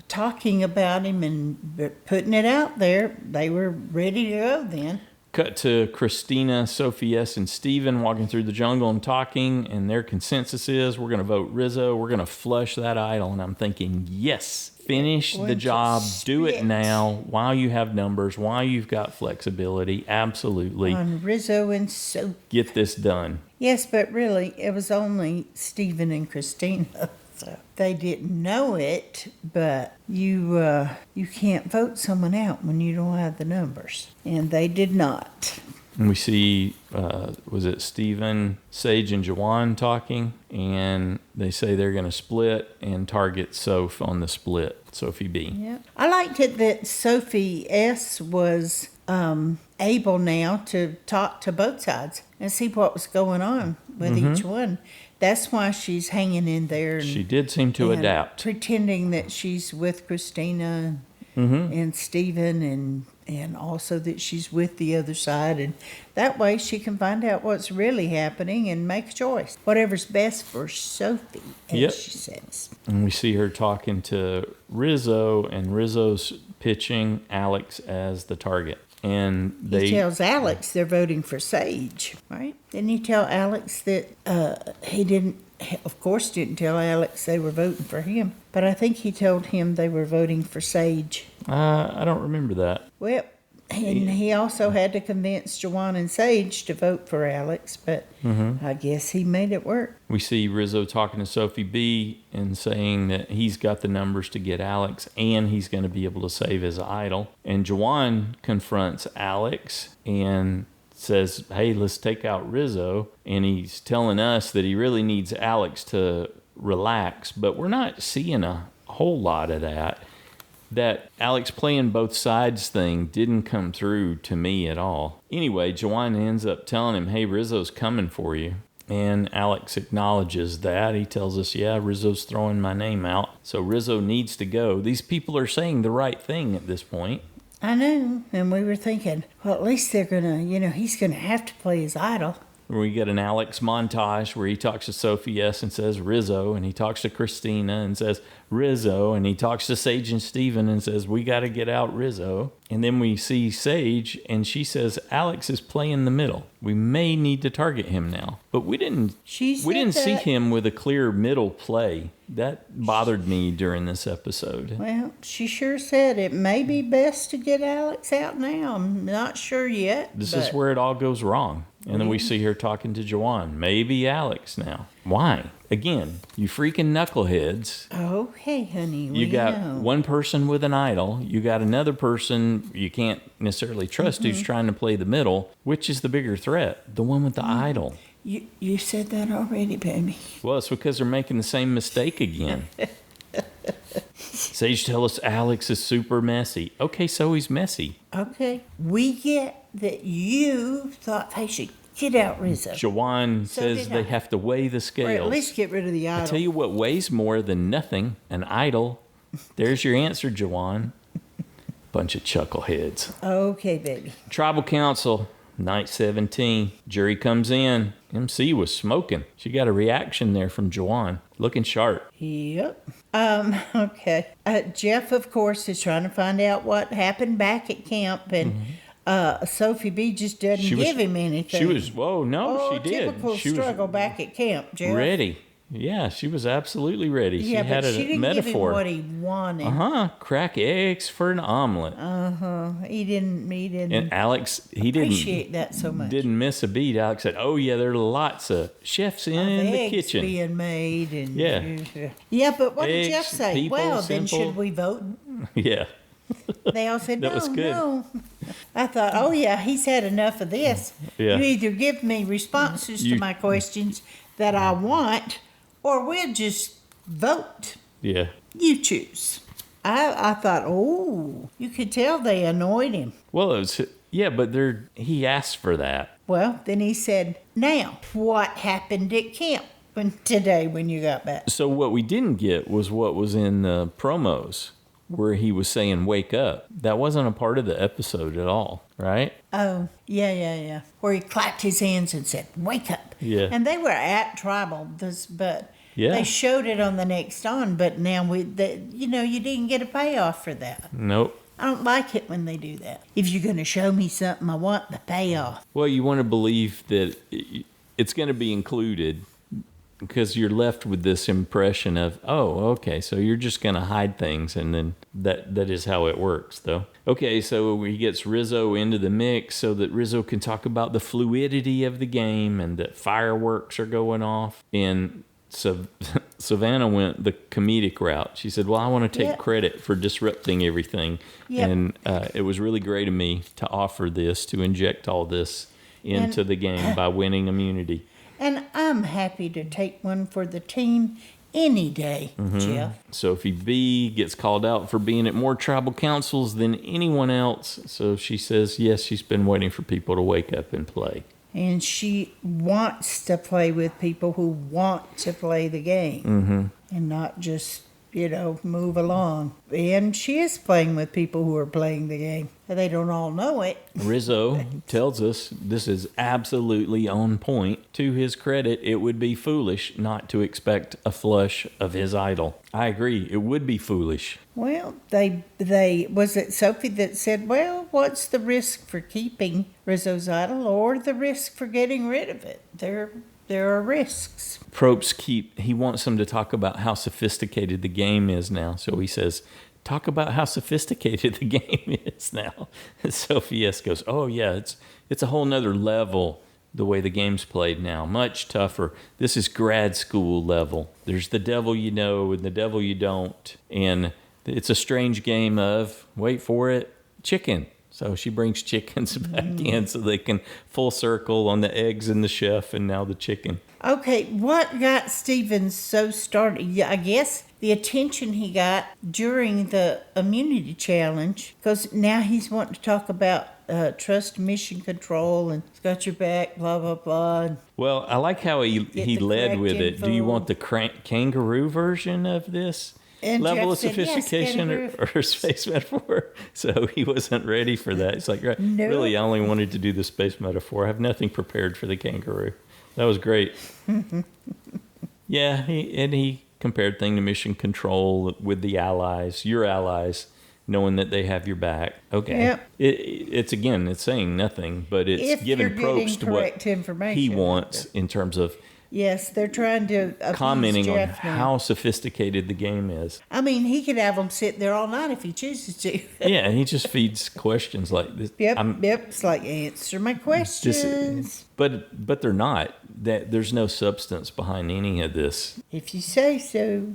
[SPEAKER 1] talking about him and putting it out there, they were ready to go then.
[SPEAKER 2] Cut to Kristina, Sophie S, and Stephen walking through the jungle and talking, and their consensus is we're going to vote Rizo. We're going to flush that idol. And I'm thinking, yes, finish the job. Do it now while you have numbers, while you've got flexibility. Absolutely.
[SPEAKER 1] On Rizo and Sophie.
[SPEAKER 2] Get this done.
[SPEAKER 1] Yes, but really, it was only Stephen and Kristina. So they didn't know it, but you can't vote someone out when you don't have the numbers. And they did not.
[SPEAKER 2] And we see, was it Stephen, Sage, and Jawann talking? And they say they're going to split and target Soph on the split, Sophi B.
[SPEAKER 1] Yeah. I liked it that Sophie S was able now to talk to both sides and see what was going on with each one. That's why she's hanging in there. And,
[SPEAKER 2] she did seem to adapt.
[SPEAKER 1] Pretending that she's with Kristina and Stephen and also that she's with the other side. And that way she can find out what's really happening and make a choice. Whatever's best for Sophie, as she says.
[SPEAKER 2] And we see her talking to Rizo, and Rizzo's pitching Alex as the target. And
[SPEAKER 1] he tells Alex they're voting for Sage, right? Didn't he tell Alex that of course didn't tell Alex they were voting for him, but I think he told him they were voting for Sage.
[SPEAKER 2] I don't remember that.
[SPEAKER 1] Well, and he also had to convince Jawann and Sage to vote for Alex, but I guess he made it work.
[SPEAKER 2] We see Rizo talking to Sophi B and saying that he's got the numbers to get Alex and he's going to be able to save his idol. And Jawann confronts Alex and says, hey, let's take out Rizo. And he's telling us that he really needs Alex to relax, but we're not seeing a whole lot of that. That Alex playing both sides thing didn't come through to me at all. Anyway, Jawann ends up telling him, hey, Rizzo's coming for you. And Alex acknowledges that. He tells us, yeah, Rizzo's throwing my name out. So Rizo needs to go. These people are saying the right thing at this point.
[SPEAKER 1] I know. And we were thinking, well, at least they're going to, he's going to have to play his idol.
[SPEAKER 2] We get an Alex montage where he talks to Sophie S and says Rizo, and he talks to Kristina and says Rizo, and he talks to Sage and Stephen and says, we got to get out Rizo. And then we see Sage, and she says Alex is playing the middle. We may need to target him now. But we didn't see him with a clear middle play. That bothered me during this episode.
[SPEAKER 1] Well, she sure said it may be best to get Alex out now. I'm not sure yet.
[SPEAKER 2] This is where it all goes wrong. And then we see her talking to Jawann. Maybe Alex now. Why? Again, you freaking knuckleheads.
[SPEAKER 1] Okay, honey.
[SPEAKER 2] You got
[SPEAKER 1] know.
[SPEAKER 2] one person with an idol. You got another person you can't necessarily trust who's trying to play the middle. Which is the bigger threat? The one with the idol.
[SPEAKER 1] You said that already, baby.
[SPEAKER 2] Well, it's because they're making the same mistake again. Sage tell us Alex is super messy. Okay, so he's messy.
[SPEAKER 1] Okay. We get that you thought they should get out Rizo.
[SPEAKER 2] Jawann says they have to weigh the scales.
[SPEAKER 1] Or at least get rid of the idol.
[SPEAKER 2] I tell you what weighs more than nothing, an idol. There's your answer, Jawann. Bunch of chuckleheads.
[SPEAKER 1] Okay, baby.
[SPEAKER 2] Tribal Council, night 17. Jury comes in. MC was smoking. She got a reaction there from Jawann. Looking sharp.
[SPEAKER 1] Yep. Okay. Jeff, of course, is trying to find out what happened back at camp, and Sophi B just doesn't give him anything.
[SPEAKER 2] She was, she did.
[SPEAKER 1] Typical
[SPEAKER 2] She
[SPEAKER 1] struggle back at camp, Jeff.
[SPEAKER 2] Ready. Yeah, she was absolutely ready.
[SPEAKER 1] Yeah,
[SPEAKER 2] she had
[SPEAKER 1] but
[SPEAKER 2] a
[SPEAKER 1] she didn't
[SPEAKER 2] metaphor.
[SPEAKER 1] give him what he wanted.
[SPEAKER 2] Crack eggs for an omelet.
[SPEAKER 1] He didn't.
[SPEAKER 2] And Alex, he didn't
[SPEAKER 1] appreciate that so much.
[SPEAKER 2] Didn't miss a beat. Alex said, "Oh yeah, there are lots of chefs in the
[SPEAKER 1] eggs
[SPEAKER 2] kitchen
[SPEAKER 1] being made." And
[SPEAKER 2] yeah.
[SPEAKER 1] But what did
[SPEAKER 2] Eggs,
[SPEAKER 1] Jeff say?
[SPEAKER 2] people,
[SPEAKER 1] Well,
[SPEAKER 2] simple.
[SPEAKER 1] then should we vote?
[SPEAKER 2] Yeah.
[SPEAKER 1] They all said,
[SPEAKER 2] That
[SPEAKER 1] no,
[SPEAKER 2] was good.
[SPEAKER 1] no. I thought, oh, yeah, he's had enough of this.
[SPEAKER 2] Yeah.
[SPEAKER 1] You either give me responses to my questions that I want, or we'll just vote.
[SPEAKER 2] Yeah.
[SPEAKER 1] You choose. I thought, oh, you could tell they annoyed him.
[SPEAKER 2] Well, it was, but he asked for that.
[SPEAKER 1] Well, then he said, now, what happened at camp today when you got back?
[SPEAKER 2] So what we didn't get was what was in the promos, where he was saying, wake up. That wasn't a part of the episode at all, right?
[SPEAKER 1] Oh, yeah. Where he clapped his hands and said, wake up.
[SPEAKER 2] Yeah.
[SPEAKER 1] And they were at Tribal, but they showed it on the next on, but now you didn't get a payoff for that.
[SPEAKER 2] Nope.
[SPEAKER 1] I don't like it when they do that. If you're going to show me something, I want the payoff.
[SPEAKER 2] Well, you want to believe that it's going to be included, because you're left with this impression of, oh, okay, so you're just going to hide things, and then that is how it works, though. Okay, so he gets Rizo into the mix so that Rizo can talk about the fluidity of the game and that fireworks are going off. And so Savannah went the comedic route. She said, well, I want to take credit for disrupting everything. Yep. And it was really great of me to offer this, to inject all this into the game by winning immunity.
[SPEAKER 1] And I'm happy to take one for the team any day, Jeff.
[SPEAKER 2] Sophie B gets called out for being at more tribal councils than anyone else. So she says, yes, she's been waiting for people to wake up and play.
[SPEAKER 1] And she wants to play with people who want to play the game and not just, move along. And she is playing with people who are playing the game. They don't all know it.
[SPEAKER 2] Rizo tells us this is absolutely on point. To his credit, it would be foolish not to expect a flush of his idol. I agree. It would be foolish.
[SPEAKER 1] Well, they was it Sophie that said, well, what's the risk for keeping Rizo's idol or the risk for getting rid of it? There are risks.
[SPEAKER 2] Probst he wants them to talk about how sophisticated the game is now. So he says, talk about how sophisticated the game is now. And Sophie S goes, oh yeah, it's a whole nother level the way the game's played now. Much tougher. This is grad school level. There's the devil you know and the devil you don't. And it's a strange game of, wait for it, chicken. So she brings chickens back in so they can full circle on the eggs and the chef and now the chicken.
[SPEAKER 1] Okay, what got Steven so started? Yeah, I guess the attention he got during the immunity challenge, because now he's wanting to talk about trust mission control and it's got your back, blah, blah, blah.
[SPEAKER 2] Well, I like how he led with it. Do you want the kangaroo version of this?
[SPEAKER 1] And
[SPEAKER 2] level
[SPEAKER 1] Jeff
[SPEAKER 2] of
[SPEAKER 1] said,
[SPEAKER 2] sophistication
[SPEAKER 1] yes,
[SPEAKER 2] or space metaphor? So he wasn't ready for that. It's like, right,
[SPEAKER 1] No.
[SPEAKER 2] Really, I only wanted to do the space metaphor. I have nothing prepared for the kangaroo. That was great. Yeah, he compared thing to mission control with the allies, your allies, knowing that they have your back. Okay. Yep. It's saying nothing, but it's
[SPEAKER 1] If
[SPEAKER 2] giving
[SPEAKER 1] you're getting
[SPEAKER 2] Probst
[SPEAKER 1] correct
[SPEAKER 2] what
[SPEAKER 1] information.
[SPEAKER 2] he wants in terms of
[SPEAKER 1] Yes, they're trying to
[SPEAKER 2] commenting on
[SPEAKER 1] Jeff now.
[SPEAKER 2] how sophisticated the game is.
[SPEAKER 1] I mean, he could have them sit there all night if he chooses to.
[SPEAKER 2] Yeah, he just feeds questions like this.
[SPEAKER 1] Yep. It's like, answer my questions.
[SPEAKER 2] But they're not. that there's no substance behind any of this.
[SPEAKER 1] If you say so.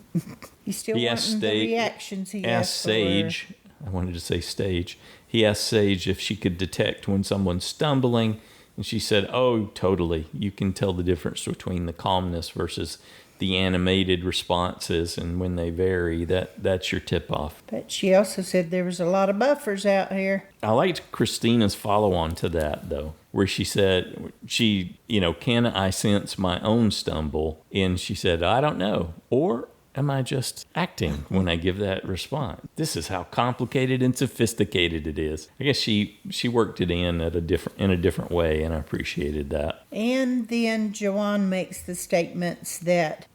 [SPEAKER 1] You still
[SPEAKER 2] He
[SPEAKER 1] want
[SPEAKER 2] asked
[SPEAKER 1] the reactions he
[SPEAKER 2] asked
[SPEAKER 1] asked
[SPEAKER 2] Sage. I wanted to say stage. He asked Sage if she could detect when someone's stumbling, and she said, "Oh, totally. You can tell the difference between the calmness versus the animated responses, and when they vary, that's your tip-off."
[SPEAKER 1] But she also said there was a lot of buffers out here.
[SPEAKER 2] I liked Kristina's follow-on to that, though, where she said, can I sense my own stumble? And she said, I don't know. Or am I just acting when I give that response? This is how complicated and sophisticated it is. I guess she worked it in a different way, and I appreciated that.
[SPEAKER 1] And then Jawann makes the statements that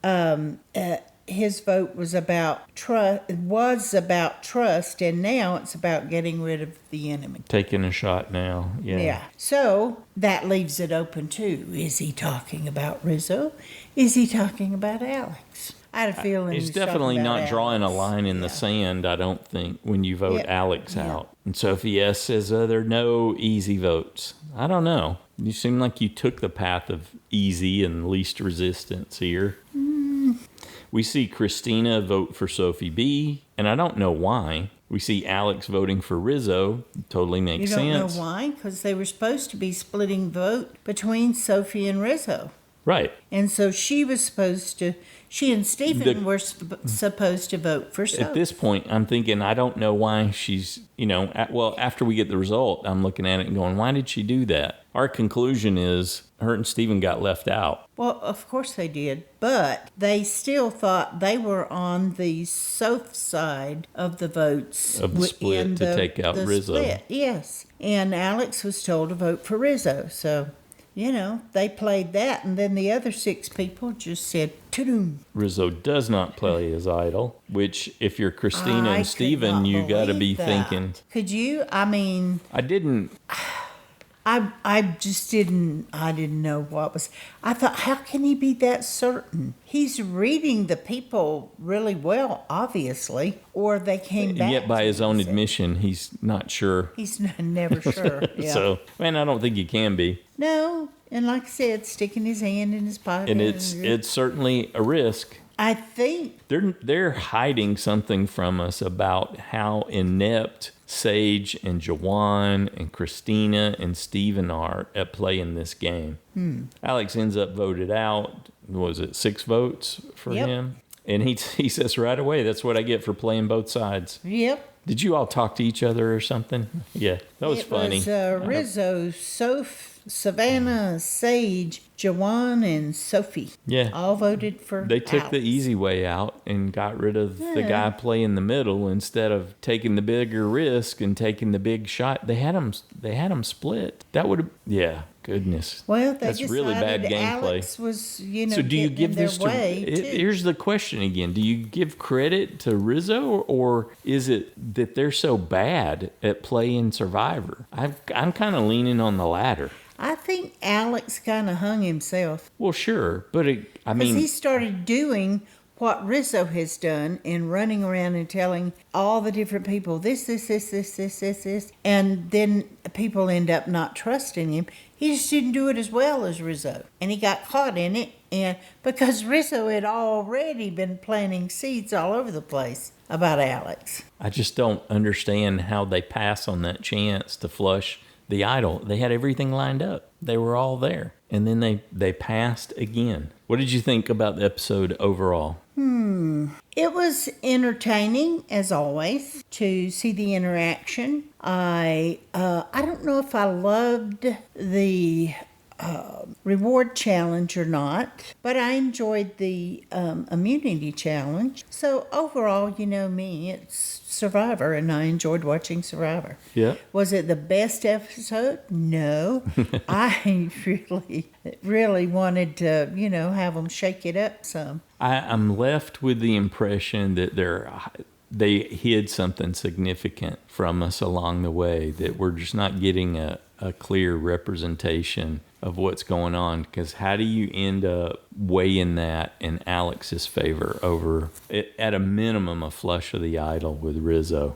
[SPEAKER 1] his vote was about trust, and now it's about getting rid of the enemy.
[SPEAKER 2] Taking a shot now, yeah.
[SPEAKER 1] So that leaves it open too. Is he talking about Rizo? Is he talking about Alex? I had a feeling
[SPEAKER 2] he's definitely not drawing a line in the sand, I don't think, when you vote Alex out. And Sophie S says there are no easy votes. I don't know. You seem like you took the path of easy and least resistance here. We see Kristina vote for Sophi B, and I don't know why. We see Alex voting for Rizo. Totally makes sense.
[SPEAKER 1] You don't know why? Because they were supposed to be splitting vote between Sophie and Rizo.
[SPEAKER 2] Right.
[SPEAKER 1] And so she and Stephen were supposed to vote for Sophie.
[SPEAKER 2] At this point, I'm thinking, I don't know why she's, after we get the result, I'm looking at it and going, why did she do that? Our conclusion is her and Stephen got left out.
[SPEAKER 1] Well, of course they did, but they still thought they were on the Sophie side of the votes.
[SPEAKER 2] Of the split to take out Rizo. Split,
[SPEAKER 1] yes. And Alex was told to vote for Rizo, so... they played that, and then the other 6 people just said, ta-doom.
[SPEAKER 2] Rizo does not play his idol, which if you're Kristina and Stephen, you got to be thinking.
[SPEAKER 1] Could you? I mean...
[SPEAKER 2] I didn't...
[SPEAKER 1] I just didn't know what was... I thought, how can he be that certain? He's reading the people really well, obviously, or they came back.
[SPEAKER 2] And yet by his own admission, he's not sure.
[SPEAKER 1] He's never sure. Yeah.
[SPEAKER 2] So, I don't think he can be.
[SPEAKER 1] No, and like I said, sticking his hand in his pocket.
[SPEAKER 2] And it's certainly a risk.
[SPEAKER 1] I think
[SPEAKER 2] they're hiding something from us about how inept Sage and Jawann and Kristina and Stephen are at playing this game. Alex ends up voted out. Was it 6 votes for him? And he says right away, that's what I get for playing both sides.
[SPEAKER 1] Yep.
[SPEAKER 2] Did you all talk to each other or something? Yeah, that was funny.
[SPEAKER 1] It was Rizo, Sophie, Savannah, Sage, Jawann, and Sophie.
[SPEAKER 2] Yeah.
[SPEAKER 1] All voted for
[SPEAKER 2] They took
[SPEAKER 1] Alex.
[SPEAKER 2] the easy way out and got rid of the guy playing the middle instead of taking the bigger risk and taking the big shot. They had them split. That would have, goodness.
[SPEAKER 1] Well,
[SPEAKER 2] that's really bad gameplay.
[SPEAKER 1] Alex was,
[SPEAKER 2] So do you give this to? Here's the question again: do you give credit to Rizo, or is it that they're so bad at playing Survivor? I'm kind of leaning on the latter.
[SPEAKER 1] I think Alex kind of hung himself.
[SPEAKER 2] Well, sure, but
[SPEAKER 1] Because he started doing what Rizo has done in running around and telling all the different people this, and then people end up not trusting him. He just didn't do it as well as Rizo, and he got caught in it. And because Rizo had already been planting seeds all over the place about Alex.
[SPEAKER 2] I just don't understand how they pass on that chance to flush the idol. They had everything lined up. They were all there. And then they passed again. What did you think about the episode overall?
[SPEAKER 1] It was entertaining, as always, to see the interaction. I don't know if I loved the reward challenge or not, but I enjoyed the immunity challenge. So overall, you know me, it's Survivor, and I enjoyed watching Survivor.
[SPEAKER 2] Yeah.
[SPEAKER 1] Was it the best episode? No. I really wanted to, have them shake it up some.
[SPEAKER 2] I'm left with the impression that they hid something significant from us along the way, that we're just not getting a clear representation of what's going on. Because how do you end up weighing that in Alex's favor over, at a minimum, a flush of the idol with Rizo?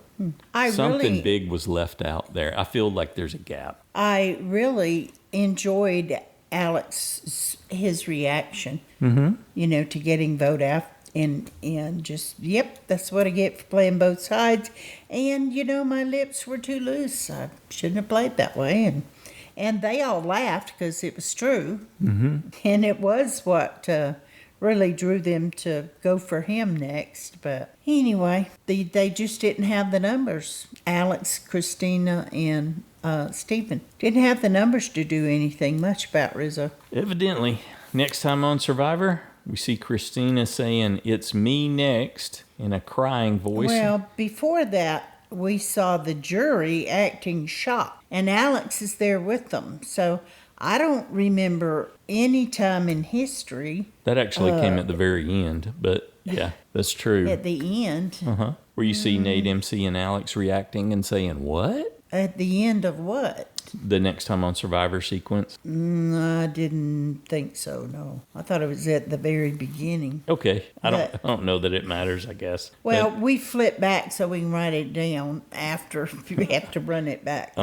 [SPEAKER 2] Something big was left out there. I feel like there's a gap.
[SPEAKER 1] I really enjoyed Alex, his reaction, to getting vote out. And just, yep, that's what I get for playing both sides. And, my lips were too loose. I shouldn't have played that way. And they all laughed because it was true. Mm-hmm. And it was what really drew them to go for him next. But anyway, they just didn't have the numbers. Alex, Kristina, and Stephen didn't have the numbers to do anything much about Rizo.
[SPEAKER 2] Evidently. Next time on Survivor, we see Kristina saying, "It's me next," in a crying voice.
[SPEAKER 1] Well, before that, we saw the jury acting shocked, and Alex is there with them. So I don't remember any time in history.
[SPEAKER 2] That actually came at the very end, but yeah, that's true.
[SPEAKER 1] At the end?
[SPEAKER 2] Where you see Nate, MC, and Alex reacting and saying, "What?"
[SPEAKER 1] At the end of what?
[SPEAKER 2] The next time on Survivor sequence.
[SPEAKER 1] I didn't think so, no. I thought it was at the very beginning.
[SPEAKER 2] Okay. I don't know that it matters, I guess.
[SPEAKER 1] Well, we flip back so we can write it down after. We have to run it back.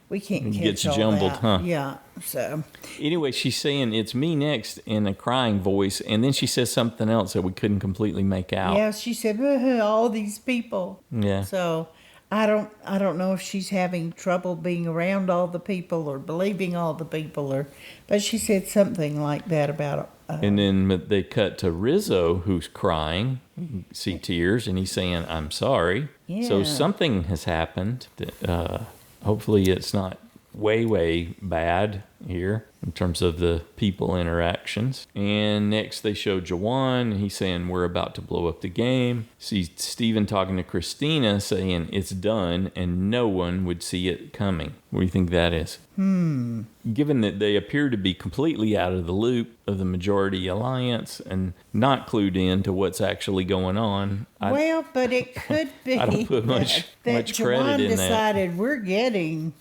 [SPEAKER 1] We can't catch
[SPEAKER 2] gets
[SPEAKER 1] all
[SPEAKER 2] jumbled,
[SPEAKER 1] that.
[SPEAKER 2] huh?
[SPEAKER 1] Yeah, so.
[SPEAKER 2] Anyway, she's saying, "It's me next," in a crying voice, and then she says something else that we couldn't completely make out.
[SPEAKER 1] Yeah, she said, all these people.
[SPEAKER 2] Yeah.
[SPEAKER 1] So I don't know if she's having trouble being around all the people or believing all the people, but she said something like that about
[SPEAKER 2] and then they cut to Rizo, who's crying. You see tears, and he's saying, "I'm sorry."
[SPEAKER 1] Yeah.
[SPEAKER 2] So something has happened. That, hopefully it's not way bad here in terms of the people interactions. And next they show Jawann. He's saying, "We're about to blow up the game." See Stephen talking to Kristina saying, "It's done," and no one would see it coming. What do you think that is? Given that they appear to be completely out of the loop of the majority alliance and not clued in to what's actually going on.
[SPEAKER 1] But it could be
[SPEAKER 2] I don't put much credit
[SPEAKER 1] Jawann
[SPEAKER 2] in that.
[SPEAKER 1] decided we're getting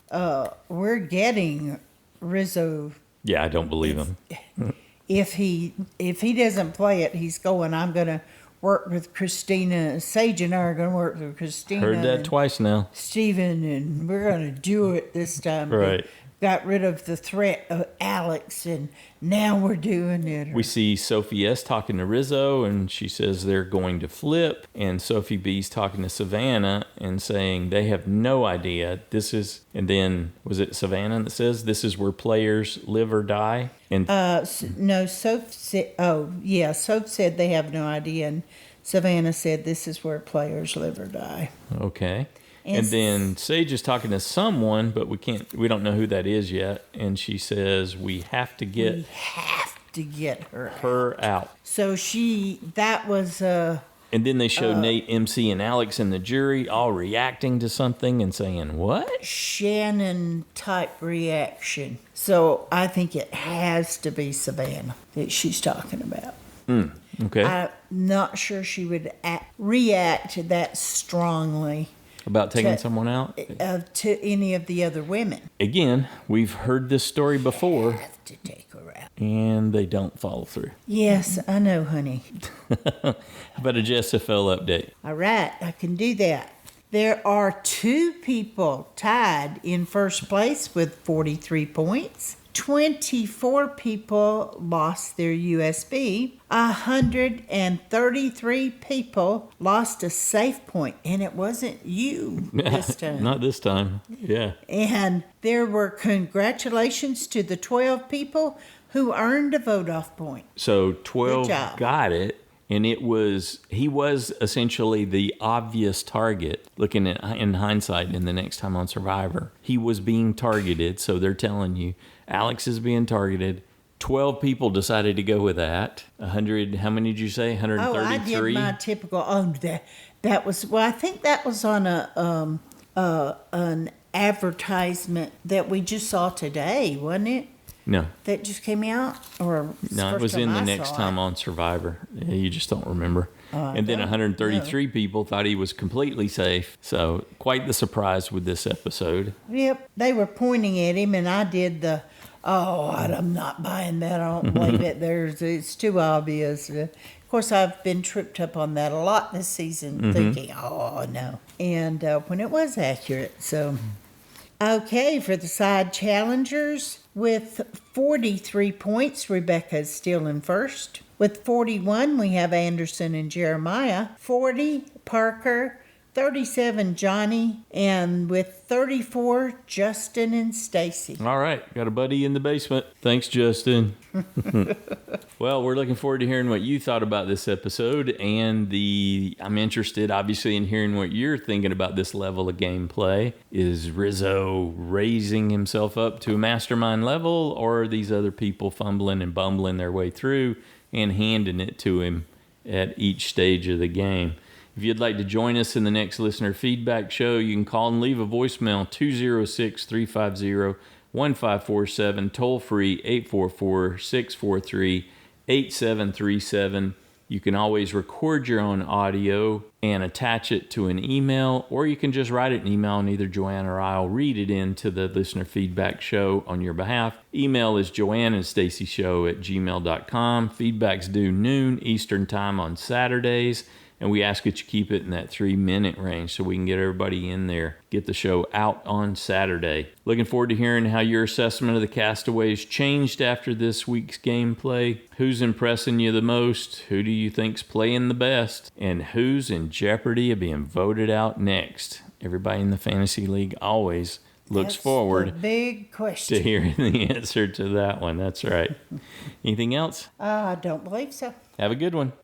[SPEAKER 1] Rizo.
[SPEAKER 2] Yeah, I don't believe him.
[SPEAKER 1] If he doesn't play it, he's going, "I'm going to work with Kristina. Sage and I are going to work with Kristina.
[SPEAKER 2] Heard that twice now.
[SPEAKER 1] Stephen, and we're going to do it this time."
[SPEAKER 2] Right.
[SPEAKER 1] Got rid of the threat of Alex, and now we're doing it.
[SPEAKER 2] We see Sophie S talking to Rizo, and she says they're going to flip. And Sophi B's talking to Savannah and saying they have no idea. And then, was it Savannah that says this is where players live or die? And
[SPEAKER 1] no, Soph said, Soph said they have no idea, and Savannah said this is where players live or die.
[SPEAKER 2] Okay. And then Sage is talking to someone, but we don't know who that is yet. And she says, we have to get her out.
[SPEAKER 1] So that was
[SPEAKER 2] and then they show Nate, MC, and Alex in the jury all reacting to something and saying, "What?"
[SPEAKER 1] Shannon type reaction. So I think it has to be Savannah that she's talking about.
[SPEAKER 2] Okay.
[SPEAKER 1] I'm not sure she would react that strongly.
[SPEAKER 2] About taking someone out?
[SPEAKER 1] To any of the other women.
[SPEAKER 2] Again, we've heard this story before.
[SPEAKER 1] Have to take her out.
[SPEAKER 2] And they don't follow through.
[SPEAKER 1] Yes, I know, honey.
[SPEAKER 2] How about a JSFL update?
[SPEAKER 1] All right, I can do that. There are 2 people tied in first place with 43 points. 24 people lost their USB. 133 people lost a safe point, and it wasn't you this time.
[SPEAKER 2] Not this time, yeah.
[SPEAKER 1] And there were congratulations to the 12 people who earned a vote-off point.
[SPEAKER 2] So 12 got it, and he was essentially the obvious target, looking at in hindsight in the next time on Survivor. He was being targeted, so they're telling you, Alex is being targeted. 12 people decided to go with that. 100, how many did you say? 133?
[SPEAKER 1] Oh, I did my typical, that was, well, I think that was on an advertisement that we just saw today, wasn't it?
[SPEAKER 2] No.
[SPEAKER 1] That just came out? Or
[SPEAKER 2] no, it was in the next time on Survivor. Yeah, you just don't remember. And then 133 people thought he was completely safe. So quite the surprise with this episode.
[SPEAKER 1] Yep. They were pointing at him, and I did I'm not buying that. I don't believe it. It's too obvious. Of course, I've been tripped up on that a lot this season, thinking, oh, no. And when it was accurate. So Okay, for the side challengers, with 43 points, Rebecca is still in first. With 41, we have Anderson and Jeremiah. 40, Parker. 37, Johnny. And with 34, Justin and Stacy.
[SPEAKER 2] All right, got a buddy in the basement. Thanks, Justin. Well, we're looking forward to hearing what you thought about this episode, and I'm interested, obviously, in hearing what you're thinking about this level of gameplay. Is Rizo raising himself up to a mastermind level, or are these other people fumbling and bumbling their way through and handing it to him at each stage of the game? If you'd like to join us in the next listener feedback show, you can call and leave a voicemail, 206-350-1547, toll free 844-643-8737. You can always record your own audio and attach it to an email, or you can just write it an email and either Jawann or I will read it into the listener feedback show on your behalf. Email is joannandstacyshow@gmail.com. Feedback's due noon Eastern time on Saturdays. And we ask that you keep it in that 3-minute range so we can get everybody in there, get the show out on Saturday. Looking forward to hearing how your assessment of the Castaways changed after this week's gameplay. Who's impressing you the most? Who do you think's playing the best? And who's in jeopardy of being voted out next? Everybody in the Fantasy League always looks forward
[SPEAKER 1] the big question
[SPEAKER 2] to hearing the answer to that one. That's right. Anything else?
[SPEAKER 1] I don't believe so.
[SPEAKER 2] Have a good one.